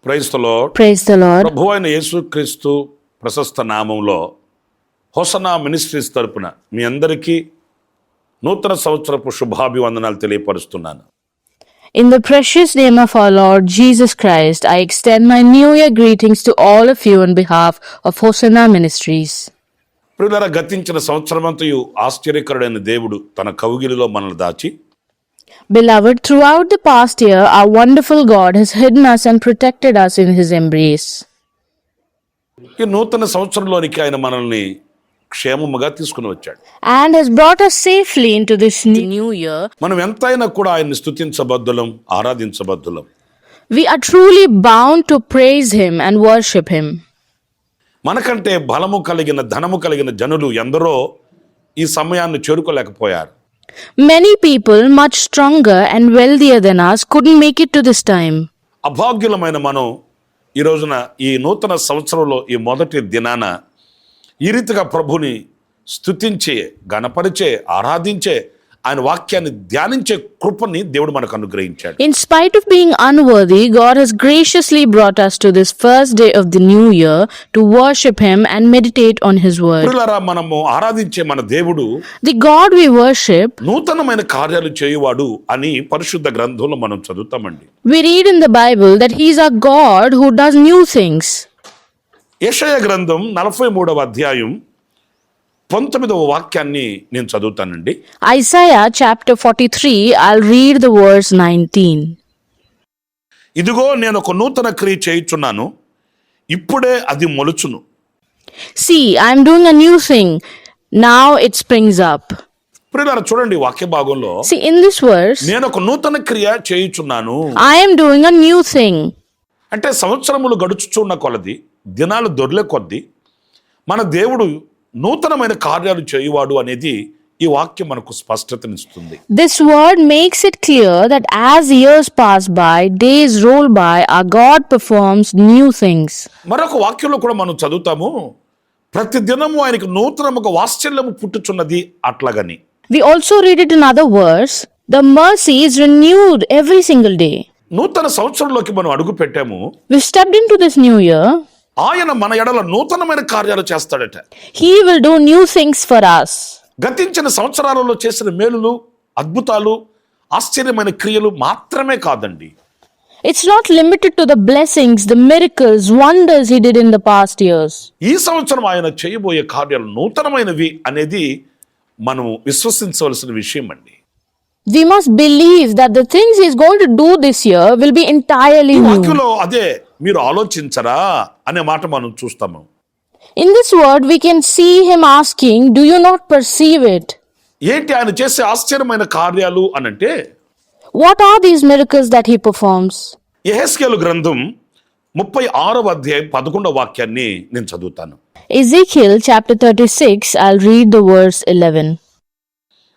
Praise the Lord. Praise the Lord. ప్రభువైన యేసుక్రీస్తు ప్రశస్త నామంలో హోసన్నా మినిస్ట్రీస్ తరపున మీ అందరికీ నూతన సంవత్సరపు శుభాభివందనాలు తెలియపరుస్తున్నాను. In the precious name of our Lord Jesus Christ, I extend my New Year greetings to all of you on behalf of Hosanna Ministries. ప్రియులారా, గతించిన సంవత్సరమంతయు ఆశ్చర్యకరుడైన దేవుడు తన కౌగిలిలో మనల్ని దాచి Beloved, throughout the past year, our wonderful God has hidden us and protected us in His embrace. ఈ నూతన సంవత్సరంలోనికి ఆయన మనల్ని క్షేమముగా తీసుకుని వచ్చాడు. And has brought us safely into this new year. మనం ఎంతైనా కూడా ఆయన్ని స్తుతించబద్దులం, ఆరాధించబద్దులం. We are truly bound to praise Him and worship Him. మనకంటే బలము కలిగిన ధనము కలిగిన జనులు ఎందరో ఈ సమయాన్ని చేరుకోలేకపోయారు. Many people much stronger and wealthier than us couldn't make it to this time. అభాగ్యులమైన మనం ఈ రోజున ఈ నూతన సంవత్సరంలో ఈ మొదటి దినాన ఈ రీతిగా ప్రభుని స్తుతించే, గణపరిచే, ఆరాధించే, ఆయన వాక్యాన్ని ధ్యానించే కృపని దేవుడు మనకు అనుగ్రహించాడు. In spite of being unworthy, God has graciously brought us to this first day of the new year to worship Him and meditate on His word. ప్రియులారా, మనము ఆరాధించే మన దేవుడు The God we worship, నూతనమైన కార్యాలు చేయువాడు అని పరిశుద్ధ గ్రంథంలో మనం చదువుతామండి. we read in the Bible that He is our God who does new things. యెషయా గ్రంథం 43వ అధ్యాయం 19వ వాక్యాన్ని నేను చదువుతానండి. Isaiah chapter 43, I'll read the verse 19. ఇదిగో నేను ఒక నూతన క్రియ చేయుచున్నాను, ఇప్పుడే అది మొలుచును. See, I'm doing a new thing. Now it springs up. ప్రియులారా, చూడండి వాక్య భాగంలో See, in this verse, నేను ఒక నూతన క్రియ చేయుచున్నాను I am doing a new thing. అంటే సంవత్సరములు గడుచుచున్న కొలది, దినాలు దొర్లే కొద్దీ మన దేవుడు నూతనమైన కార్యాలు చేయువాడు అనేది ఈ వాక్యం మనకు స్పష్టతనిస్తుంది. This word makes it clear that as years pass by, days roll by, our God performs new things. మరొక వాక్యంలో కూడా మనం చదువుతాము, ప్రతి దినము ఆయనకు నూతనముగా వాత్సల్యము పుట్టుచున్నది అట్లాగని. We also read it in other verse, the mercy is renewed every single day. నూతన సంవత్సరంలోకి మనం అడుగు పెట్టాము, We've stepped into this new year. ఆయన మన ఎడల నూతనమైన కార్యాలు చేస్తాడట. He will do new things for us. గతించిన సంవత్సరాలలో చేసిన మేలులు, అద్భుతాలు, ఆశ్చర్యమైన క్రియలు మాత్రమే కాదండి, It's not limited to the blessings, the miracles, wonders He did in the past years. ఈ సంవత్సరం ఆయన చేయబోయే కార్యాలు నూతనమైనవి అనేది మనం విశ్వసించవలసిన విషయం అండి. We must believe that the things He's going to do this year will be entirely new. వాక్యంలో అదే మీరు ఆలోచించరా అనే మాట మనం చూస్తాము. In this word, we can see Him asking, do you not perceive it? ఏంటి ఆయన చేసే ఆశ్చర్యమైన కార్యాలు అనంటే, What are these miracles that He performs? యెహెజ్కేలు గ్రంథం 36వ అధ్యాయం 11వ వాక్యాన్ని నేను చదువుతాను. Ezekiel chapter 36, I'll read the verse 11.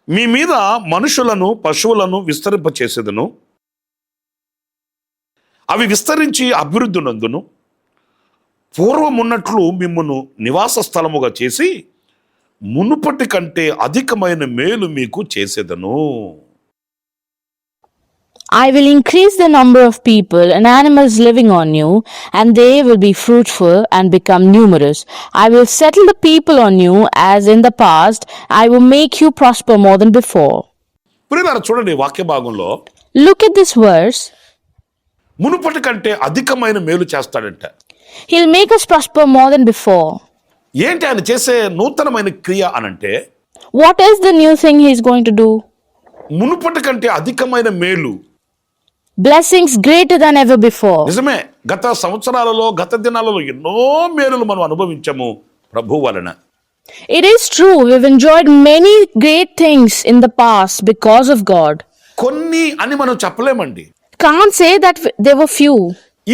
మీ మీద మనుషులను, పశువులను విస్తరింపచేసేదను, అవి విస్తరించి అభివృద్ధి నందును, పూర్వమున్నట్లు మిమ్మును నివాస స్థలముగా చేసి మునుపటి కంటే అధికమైన మేలు మీకు చేసేదను. I will increase the number of people and animals living on you, and they will be fruitful and become numerous. I will settle the people on you as in the past. I will make you prosper more than before. ప్రియులారా, చూడండి వాక్య భాగంలో Look at this verse. మునుపటి కంటే అధికమైన మేలు చేస్తాడంట. He'll make us prosper more than before. ఏంటి ఆయన చేసే నూతనమైన క్రియ అనంటే, What is the new thing He's going to do? మునుపటి కంటే అధికమైన మేలు. Blessings greater than ever before. నిజమే, గత సంవత్సరాలలో, గత దినాలలో ఎన్నో మేలులు మనం అనుభవించాము ప్రభు వలన. It is true, we've enjoyed many great things in the past because of God. కొన్ని అని మనం చెప్పలేమండి, Can't say that there were few.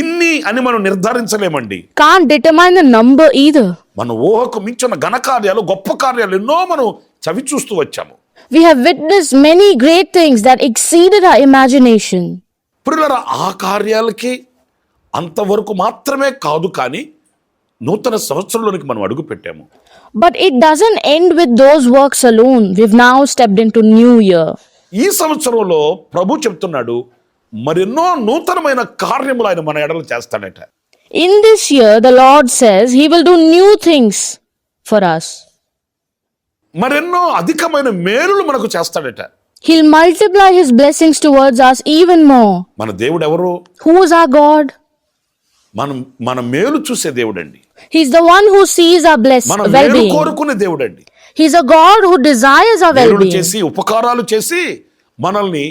ఇన్ని అని మనం నిర్ధారించలేమండి. Can't determine the number either. మన ఊహకు మించిన ఘనకార్యాలు, గొప్ప కార్యాలు ఎన్నో మనం చవి చూస్తూ వచ్చాము. We have witnessed many great things that exceeded our imagination. ప్రియులారా, ఆ కార్యాలకి అంతవరకు మాత్రమే కాదు, కానీ నూతన సంవత్సరంలోనికి మనం అడుగు పెట్టాము. But it doesn't end with those works alone. We've now stepped into new year. ఈ సంవత్సరంలో ప్రభు చెప్తున్నాడు, మరెన్నో నూతనమైన కార్యములు ఆయన మన ఎడలు చేస్తాడట. In this year, the Lord says He will do new things for us. మరెన్నో అధికమైన మేలులు మనకు చేస్తాడట. He'll multiply His blessings towards us even more. మన దేవుడు ఎవరు? Who is our God? మన మేలు చూసే దేవుడండి. He's the one who sees our మన మేలు well-being. కోరుకునే దేవుడండి. He's a God who desires our మేలులు well-being. చేసి ఉపకారాలు చేసి మనల్ని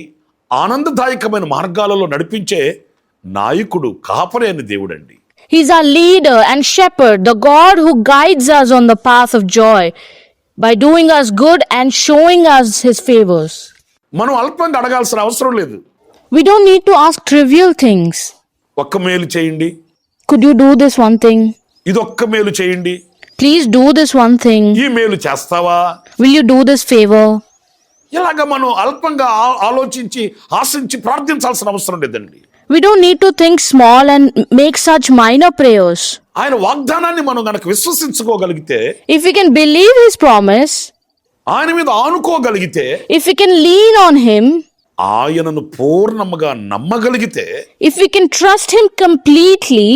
ఆనందదాయకమైన మార్గాలలో నడిపించే నాయకుడు, కాపరి అయిన దేవుడండి. He's our leader and shepherd, the God who guides us on the path of joy by doing us good and showing us His favors. మనం అల్పంగా అడగాల్సిన అవసరం లేదు. We don't need to ask trivial things. ఒక్క మేలు చేయండి, Could you do this one thing? ఇదొక్క మేలు చేయండి, Please do this one thing. ఈ మేలు చేస్తావా? Will you do this favor? ఇలాగ మనం అల్పంగా ఆలోచించి ఆశించి ప్రార్థించాల్సిన అవసరం లేదండి. We don't need to think small and make such minor prayers. ఆయన వాగ్దానాన్ని మనం గనక విశ్వసించుకోగలిగితే, If we can believe His promise, ఆయన మీద ఆనుకోగలిగితే, if we can lean on Him, ఆయనను పూర్ణముగా నమ్మగలిగితే, if we can trust Him completely,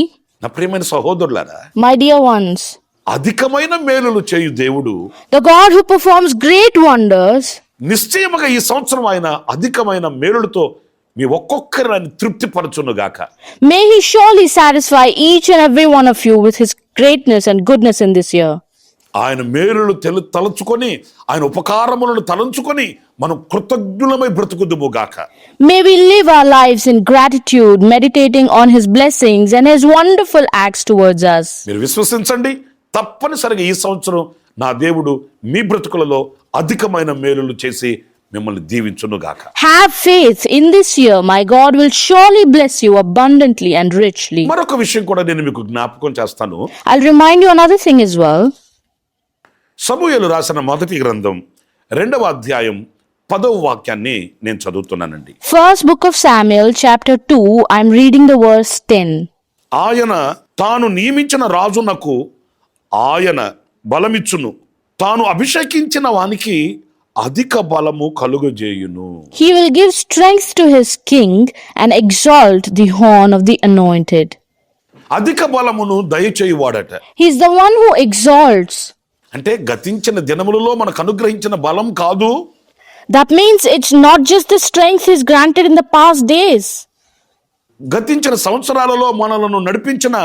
నా ప్రియమైన సహోదరులారా, my dear ones, అధికమైన మేలులు చేయు దేవుడు the God who performs great wonders, నిశ్చయముగా ఈ సంవత్సరం ఆయన అధికమైన మేలులతో మీ ఒక్కొక్కరిని తృప్తిపరచునుగాక. may He surely satisfy each and every one of you with His greatness and goodness in this year. ఆయన మేలులు తలంచుకొని, ఆయన ఉపకారములను తలంచుకొని మనం కృతజ్ఞులమై బ్రతుకుదుముగాక. May we live our lives in gratitude, meditating on His blessings and His wonderful acts towards us. మీరు విశ్వసించండి, తప్పనిసరిగా ఈ సంవత్సరం నా దేవుడు మీ బ్రతుకులలో అధికమైన మేలులు చేసి మిమ్మల్ని దీవించునుగాక. Have faith in this year. My God will surely bless you abundantly and richly. మరొక విషయం కూడా నేను మీకు జ్ఞాపకం చేస్తాను. I'll remind you another thing as well. సమూయేలు రాసిన మొదటి గ్రంథం 2వ అధ్యాయం 10వ వాక్యాన్ని నేను చదువుతున్నానండి. First book of Samuel, chapter 2, I'm reading the verse 10. ఆయన తాను నియమించిన రాజునకు ఆయన బలమిచ్చును, తాను అభిషేకించిన వానికి అధిక బలము కలుగజేయును. He will give strength to his king and exalt the horn of the anointed. అధిక బలమును దయచేయువాడట. He's the one who exalts. అంటే గతించిన దినములలో మనకు అనుగ్రహించిన బలం కాదు, That means it's not just the strength He's granted in the past days. గతించిన సంవత్సరాలలో మనలను నడిపించిన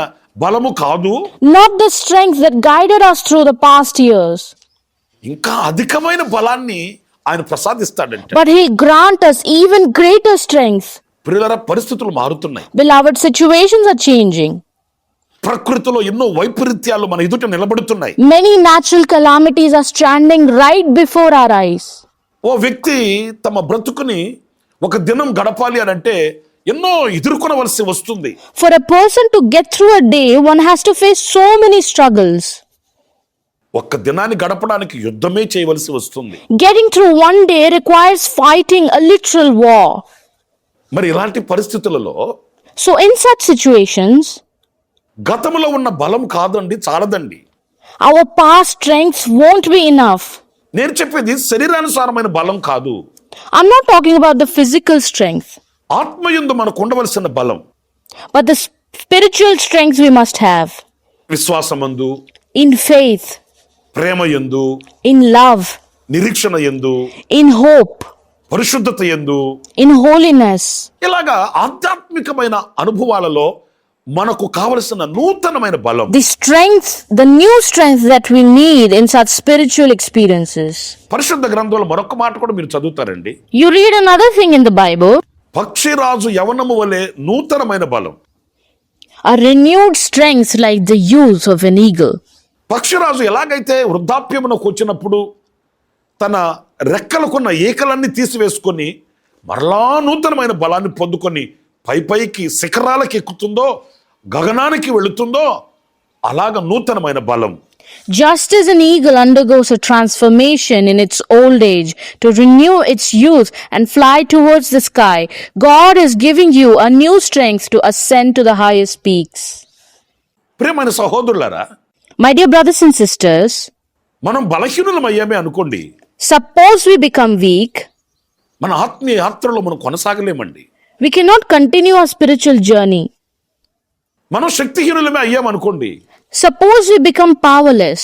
బలము కాదు, Not the strength that guided us through the past years. ఇంకా అధికమైన బలాన్ని ఆయన ప్రసాదిస్తాడంట. But He grant us even greater strength. ప్రియులారా, పరిస్థితులు మారుతున్నాయి. Beloved, situations are changing. ప్రకృతిలో ఎన్నో వైపరీత్యాలు మన ఎదుట నిలబడుతున్నాయి. Many natural calamities are standing right before our eyes. ఓ వ్యక్తి తమ బ్రతుకుని ఒక దినం గడపాలి అని అంటే ఎన్నో ఎదుర్కొనవలసి వస్తుంది. For a person to get through a day, one has to face so many struggles. ఒక్క దినాన్ని గడపడానికి యుద్ధమే చేయవలసి వస్తుంది. Getting through one day requires fighting a literal war. మరి ఇలాంటి పరిస్థితులలో So in such situations, గతంలో ఉన్న బలం కాదండి, చాలదండి. our past strength won't be enough. నేను చెప్పేది శరీరానుసారమైన బలం కాదు, I'm not talking about the physical strength, ఆత్మయందు మనకు ఉండవలసిన బలం. but the spiritual strength we must have. విశ్వాసమందు, In faith, ప్రేమయందు, in love, నిరీక్షణ యందు, in hope, పరిశుద్ధత యందు, in holiness. ఇలాగా ఆధ్యాత్మికమైన అనుభవాలలో మనకు కావలసిన నూతనమైన బలం, The strength, the new strength that we need in such spiritual experiences. పరిశుద్ధ గ్రంథంలో మరొక మాట కూడా మీరు చదువుతారండి. You read another thing in the Bible, పక్షిరాజు యవనము వలె నూతనమైన బలం. a renewed strength like the youth of an eagle. పక్షిరాజు ఎలాగైతే వృద్ధాప్యమునకు వచ్చినప్పుడు తన రెక్కలకున్న ఈకలన్నీ తీసివేసుకొని మరలా నూతనమైన బలాన్ని పొందుకొని పైకి శిఖరాలకు ఎక్కుతుందో, గగనానికి వెళుతుందో, అలాగ నూతనమైన బలం. Just as an eagle undergoes a transformation in its old age to renew its youth and fly towards the sky, God is giving you a new strength to ascend to the highest peaks. ప్రియమైన సహోదరులారా, My dear brothers and sisters, మనం బలహీనులమయ్యామే అనుకోండి, suppose we become weak, మన ఆత్మీయ యాత్రలో మనం కొనసాగలేమండి. We cannot continue our spiritual journey. మనం శక్తిహీనులమే అయ్యామనుకోండి, Suppose we become powerless.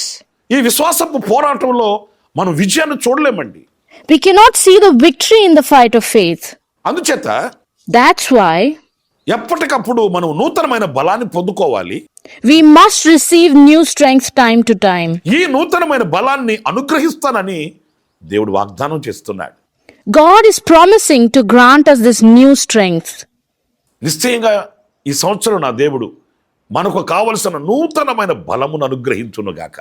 ఈ విశ్వాసపు పోరాటంలో మనం విజయాన్ని చూడలేమండి. We cannot see the victory in the fight of faith. అందుచేత That's why ఎప్పటికప్పుడు మనం నూతనమైన బలాన్ని పొందుకోవాలి. we must receive new strength time to time. ఈ నూతనమైన బలాన్ని అనుగ్రహిస్తానని దేవుడు వాగ్దానం చేస్తున్నాడు. God is promising to grant us this new strength. నిశ్చయంగా ఈ సంవత్సరం నా దేవుడు మనకు కావలసిన నూతనమైన బలమును అనుగ్రహించునుగాక.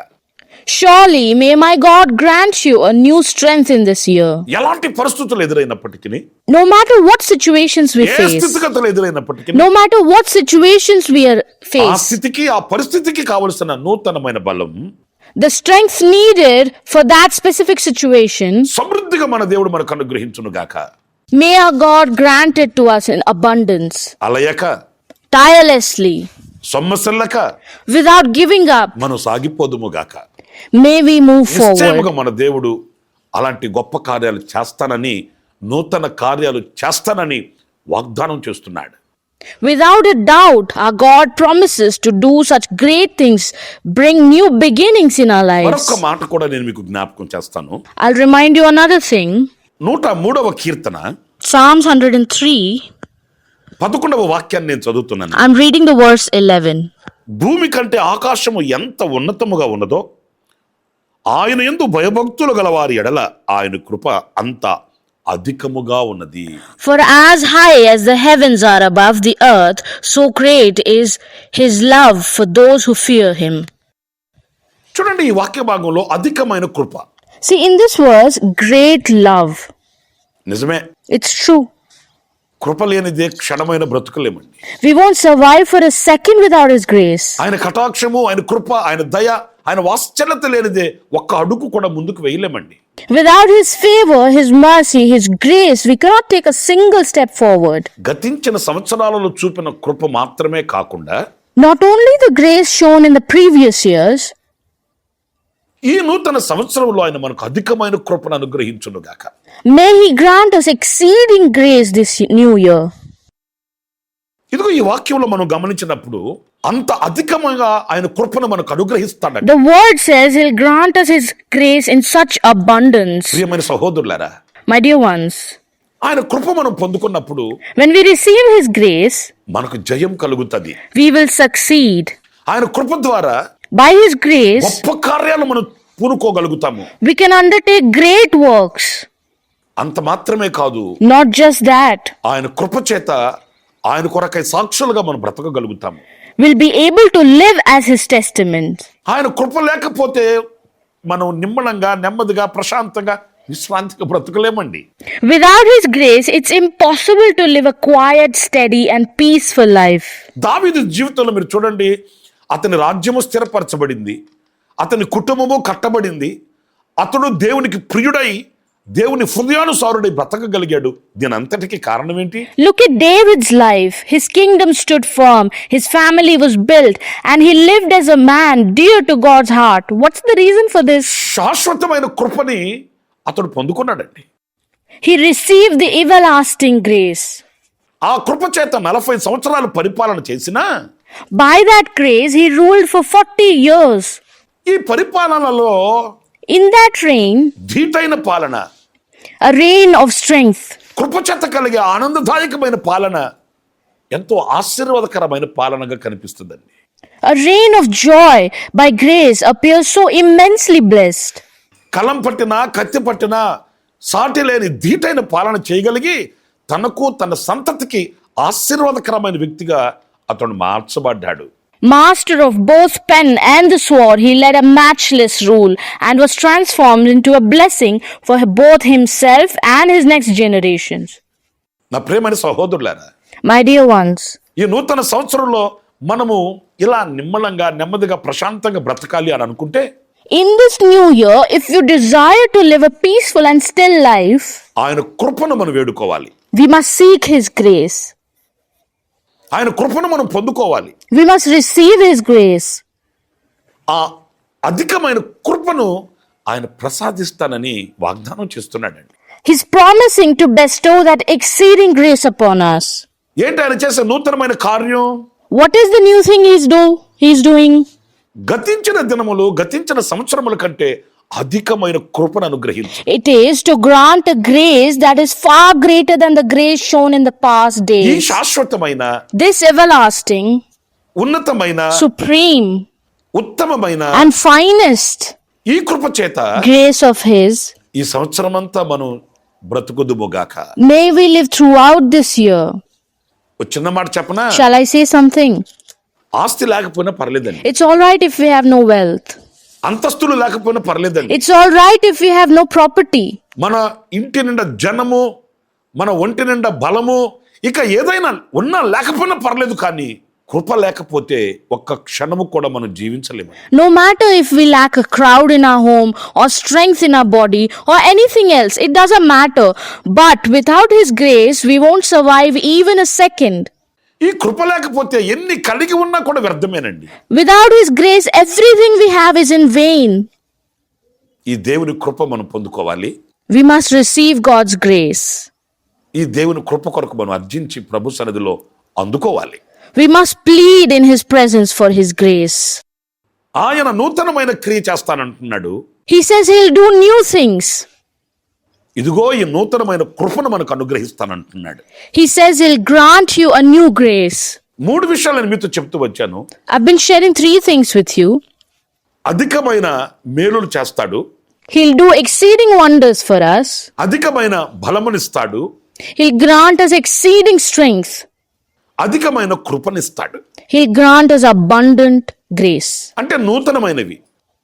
Surely may my God grant you a new strength in this year. ఎలాంటి పరిస్థితులు ఎదురైనప్పటికీ, No matter what situations we A face, స్థితిగతులు ఎదురైనప్పటికీ, no matter what situations we are ఆ faced, స్థితికి ఆ పరిస్థితికి కావలసిన నూతనమైన బలం the strength needed for that specific situation, సమృద్ధిగా మన దేవుడు మనకు అనుగ్రహించునుగాక. may our God grant it to us in abundance, అలయక tirelessly, సొమ్మసిల్లక without giving up. మనం సాగిపోదుముగాక. May we move నిశ్చయముగా forward. మన దేవుడు అలాంటి గొప్ప కార్యాలు చేస్తానని, నూతన కార్యాలు చేస్తానని వాగ్దానం చేస్తున్నాడు. Without a doubt, our God promises to do such great things, bring new beginnings in our lives. మరొక మాట కూడా నేను మీకు జ్ఞాపకం చేస్తాను. I'll remind you another thing. 103వ Keerthana Psalms 103, 11వ వాక్యాన్ని నేను చదువుతున్నాను. I'm reading the verse 11. భూమి కంటే ఆకాశము ఎంత ఉన్నతముగా ఉన్నదో, ఆయన యందు భయభక్తులు గలవారి ఎడల ఆయన కృప అంత అధికముగా ఉన్నది. For as high as the heavens are above the earth, so great is his love for those who fear him. చూడండి, ఈ వాక్య భాగంలో అధికమైన కృప. See, in this verse, great love. నిజమే, It's true. కృప లేనిదే క్షణమైన బ్రతుకులేమండి. We won't survive for a second without his grace. ఆయన కటాక్షము, ఆయన కృప, ఆయన దయ, ఆయన వాత్సల్యత లేనిదే ఒక్క అడుగు కూడా ముందుకు వేయలేమండి. Without his favor, his mercy, his grace, we cannot take a single step forward. గతించిన సంవత్సరాలలో చూపిన కృప మాత్రమే కాకుండా, Not only the grace shown in the previous years, ఈ నూతన సంవత్సరంలో ఆయన మనకు అధికమైన కృపను అనుగ్రహించునుగాక. may he grant us exceeding grace this new year. ఇదిగో ఈ వాక్యంలో మనం గమనించినప్పుడు అంత అధికముగా ఆయన కృపను మనకు అనుగ్రహిస్తాడట. The word says he'll grant us his grace in such abundance. ప్రియమైన సహోదరులారా, My dear ones, ఆయన కృప మనం పొందుకున్నప్పుడు when we receive his grace, మనకు జయం కలుగుతుంది. we will succeed. ఆయన కృప ద్వారా By his grace, గొప్ప కార్యాలు మనం పూనుకోగలుగుతాము. we can undertake great works. అంత మాత్రమే కాదు, Not just that, ఆయన కృప చేత ఆయన కొరకై సాక్షులుగా మనం బ్రతకగలుగుతాము. we'll be able to live as his testament. ఆయన కృప లేకపోతే మనం నిమ్మలంగా, నెమ్మదిగా, ప్రశాంతంగా, విశ్రాంతిగా బ్రతకలేమండి. Without his grace, it's impossible to live a quiet, steady, and peaceful life. దావీదు జీవితంలో మీరు చూడండి, అతని రాజ్యము స్థిరపరచబడింది, అతని కుటుంబము కట్టబడింది, అతడు దేవునికి ప్రియుడై, దేవుని హృదయానుసారుడై బ్రతకగలిగాడు. దీని అంతటికి కారణం ఏంటి? Look at David's life. His kingdom stood firm, his family was built, and he lived as a man dear to God's heart. What's the reason for this? శాశ్వతమైన కృపని అతడు పొందుకున్నాడండి. He received the everlasting grace. ఆ కృప చేత 40 సంవత్సరాలు పరిపాలన చేసినా, By that grace, he ruled for 40 years. ఈ పరిపాలనలో In that reign, ధీటైన పాలన, a reign of strength, కృపచేత కలిగే ఆనందదాయకమైన పాలన ఎంతో ఆశీర్వాదకరమైన పాలనగా కనిపిస్తుందండి. a reign of joy by grace appears so immensely blessed. కలం పట్టినా, కత్తి పట్టినా సాటి లేని ధీటైన పాలన చేయగలిగి తనకు, తన సంతతికి ఆశీర్వాదకరమైన వ్యక్తిగా అతడు మార్చబడ్డాడు. Master of both pen and the sword, he led a matchless rule and was transformed into a blessing for both himself and his next generations. నా ప్రియమైన సహోదరులారా, My dear ones, ఈ నూతన సంవత్సరంలో మనము ఇలా నిమ్మలంగా, నెమ్మదిగా, ప్రశాంతంగా బ్రతకాలి అని అనుకుంటే, in this new year, if you desire to live a peaceful and still life, ఆయన కృపను మనం వేడుకోవాలి. we must seek his grace. ఆయన కృపను మనం పొందుకోవాలి. We must receive his grace. ఆ అధికమైన కృపను ఆయన ప్రసాదిస్తానని వాగ్దానం చేస్తున్నాడండి. He's promising to bestow that exceeding grace upon us. ఏంటి ఆయన చేసే నూతనమైన కార్యం? What is the new thing he's doing? గతించిన దినములు, గతించిన సంవత్సరముల కంటే అధికమైన కృపను అనుగ్రహించు. It is to grant a grace that is far greater than the grace shown in the past ఈ days. శాశ్వతమైన, This everlasting, ఉన్నతమైన, supreme, ఉత్తమమైన and finest ఈ కృప చేత grace of His, ఈ సంవత్సరమంతా మనం బ్రతుకుదుముగాక. may we live throughout this year. ఒక చిన్న మాట చెప్పనా? Shall I say something? ఆస్తి లేకపోయినా పర్లేదండి, It's all right if we have no wealth. అంతస్తులు లేకపోయినా పర్లేదండి, It's all right if we have no property. మన ఇంటి నిండా జనము, మన ఒంటి నిండా బలము, ఇక ఏదైనా ఉన్నా లేకపోయినా పర్లేదు, కానీ కృప లేకపోతే ఒక్క క్షణము కూడా మనం జీవించలేము. No matter if we lack a crowd in our home or strength in our body or anything else, it doesn't matter. But without His grace, we won't survive even a second. ఈ కృప లేకపోతే ఎన్ని కలిగి ఉన్నా కూడా వ్యర్థమేనండి. Without His grace, everything we have is in vain. ఈ దేవుని కృప మనం పొందుకోవాలి. We must receive God's grace. ఈ దేవుని కృప కొరకు మనం అర్జించి ప్రభు సన్నిధిలో అందుకోవాలి. We must plead in His presence for His grace. ఆయన నూతనమైన క్రియ చేస్తానంటున్నాడు. He says He'll do new things. ఇదిగో ఈ నూతనమైన కృపను మనకు అనుగ్రహిస్తానంటున్నాడు. He says He'll grant you a new grace. 3 విషయాలు నేను మీతో చెప్తూ వచ్చాను. I've been sharing 3 things with you. అధికమైన మేలులు చేస్తాడు, He'll do exceeding wonders for us. అధికమైన బలమునిస్తాడు, He'll grant us exceeding strength. అధికమైన కృపనిస్తాడు. He'll grant us abundant grace. అంటే నూతనమైనవి,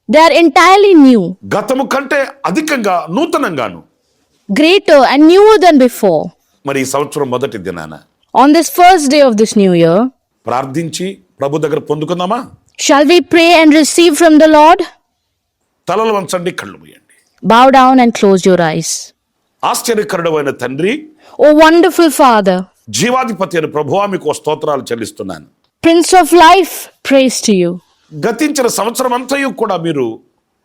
They are entirely new, గతము కంటే అధికంగా నూతనంగాను. greater and newer than before. మరి ఈ సంవత్సరం మొదటి దినాన On this first day of this new year, ప్రార్థించి ప్రభు దగ్గర పొందుకుందామా? shall we pray and receive from the Lord? తలలు వంచండి, కళ్ళు మూయండి. Bow down and close your eyes. ఆశ్చర్యకరుడైన తండ్రి, O wonderful Father, జీవాధిపతి అయిన ప్రభువా, మీకు స్తోత్రాలు చెల్లిస్తున్నాను. Prince of life, praise to you. గతించిన సంవత్సరం అంతయు కూడా మీరు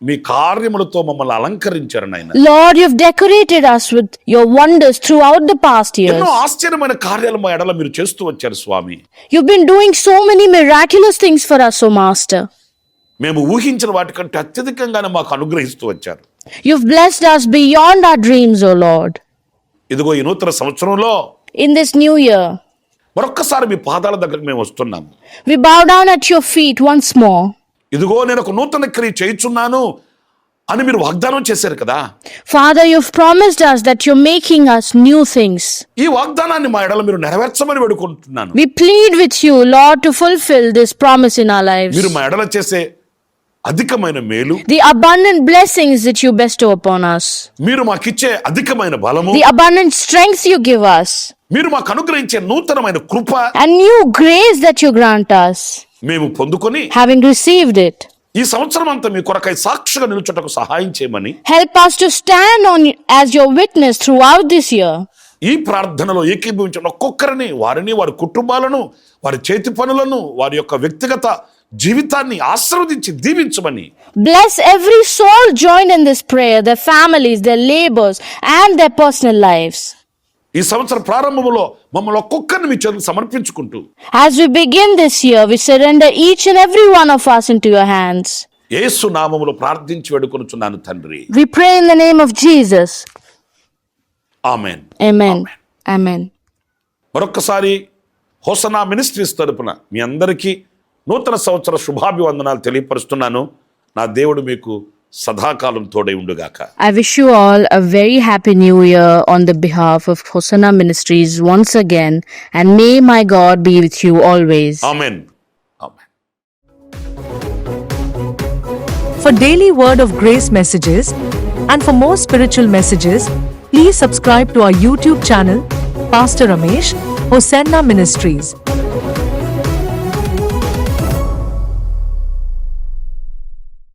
మీ కార్యములతో మమ్మల్ని అలంకరించారు నాయన. Lord, you've decorated us with your wonders throughout the past years. ఎన్నో ఆశ్చర్యమైన కార్యాలు మా ఎడల మీరు చేస్తూ వచ్చారు స్వామి. You've been doing so many miraculous things for us, O Master. మేము ఊహించిన వాటికంటే అత్యధికంగానే మాకు అనుగ్రహిస్తూ వచ్చారు. You've blessed us beyond our dreams, O Lord. ఇదిగో ఈ నూతన సంవత్సరంలో In this new year, మరొక్కసారి మీ పాదాల దగ్గరకు మేము వస్తున్నాము. we bow down at your feet once more. ఇదిగో నేను ఒక నూతన క్రియ చేయుచున్నాను అని మీరు వాగ్దానం చేశారు కదా. Father, you've promised us that you're making us new things. ఈ వాగ్దానాన్ని మా ఎడల మీరు నెరవేర్చమని వేడుకుంటున్నాను. We plead with you, Lord, to fulfill this promise in our lives. మీరు మా ఎడల చేసే అధికమైన మేలు, The abundant blessings that you bestow upon us, మీరు మాకిచ్చే అధికమైన బలము, the abundant strength you give us, మీరు మాకు అనుగ్రహించే నూతనమైన కృప and new grace that you grant us, మేము పొందుకొని having received it. ఈ సంవత్సరం అంతా మీ కొరకై సాక్షిగా నిలుచుటకు సహాయం చేయమని Help us to stand on as your witness throughout this year. ఈ ప్రార్థనలో ఏకీభవించిన ఒక్కొక్కరిని, వారిని, వారి కుటుంబాలను, వారి చేతి పనులను, వారి యొక్క వ్యక్తిగత జీవితాన్ని ఆశీర్వదించి దీవించమని. Bless every soul joined in this prayer, their families, their labors, and their personal lives. ఈ సంవత్సర ప్రారంభంలో మమ్మల్ని ఒక్కొక్కరిని మీ చేతులకు సమర్పించుకుంటూ As we begin this year, we surrender each and every one of us into your hands. యేసు నామములో ప్రార్థించి వేడుకొనుచున్నాను తండ్రి. We pray in the name of Jesus. Amen. Amen. Amen. మరొక్కసారి హోసనా మినిస్ట్రీస్ తరపున మీ అందరికీ నూతన సంవత్సర శుభాభివందనాలు తెలియపరుస్తున్నాను. నా దేవుడు మీకు సదాకాలం తోడై ఉండుగాక. I wish you all a very happy new year on the behalf of Hosanna Ministries once again, and may my God be with you always. Amen. Amen. For daily Word of Grace messages and for more spiritual messages, please subscribe to our YouTube channel, Pastor Ramesh, Hosanna Ministries.